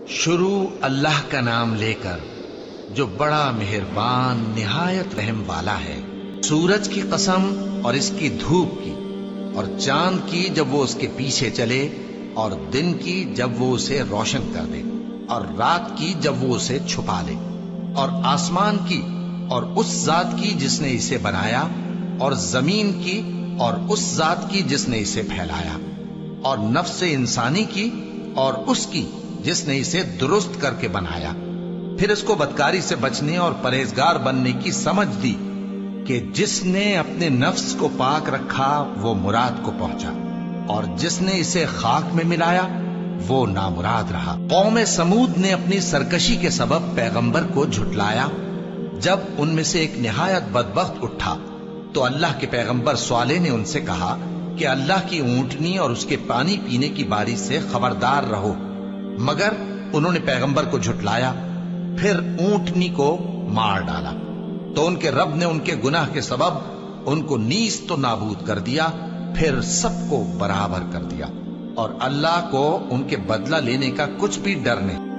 شروع اللہ کا نام لے کر جو بڑا مہربان نہایت رحم والا ہے۔ سورج کی قسم اور اس کی دھوپ کی، اور چاند کی جب وہ اس کے پیچھے چلے، اور دن کی جب وہ اسے روشن کر دے، اور رات کی جب وہ اسے چھپا لے، اور آسمان کی اور اس ذات کی جس نے اسے بنایا، اور زمین کی اور اس ذات کی جس نے اسے پھیلایا، اور نفس انسانی کی اور اس کی جس نے اسے درست کر کے بنایا۔ پھر اس کو بدکاری سے بچنے اور پرہیزگار بننے کی سمجھ دی کہ جس نے اپنے نفس کو پاک رکھا وہ مراد کو پہنچا، اور جس نے اسے خاک میں ملایا وہ نامراد رہا۔ قوم سمود نے اپنی سرکشی کے سبب پیغمبر کو جھٹلایا۔ جب ان میں سے ایک نہایت بدبخت اٹھا تو اللہ کے پیغمبر صالح نے ان سے کہا کہ اللہ کی اونٹنی اور اس کے پانی پینے کی باری سے خبردار رہو، مگر انہوں نے پیغمبر کو جھٹلایا۔ پھر اونٹنی کو مار ڈالا تو ان کے رب نے ان کے گناہ کے سبب ان کو نیست و نابود کر دیا، پھر سب کو برابر کر دیا، اور اللہ کو ان کے بدلہ لینے کا کچھ بھی ڈر نہیں۔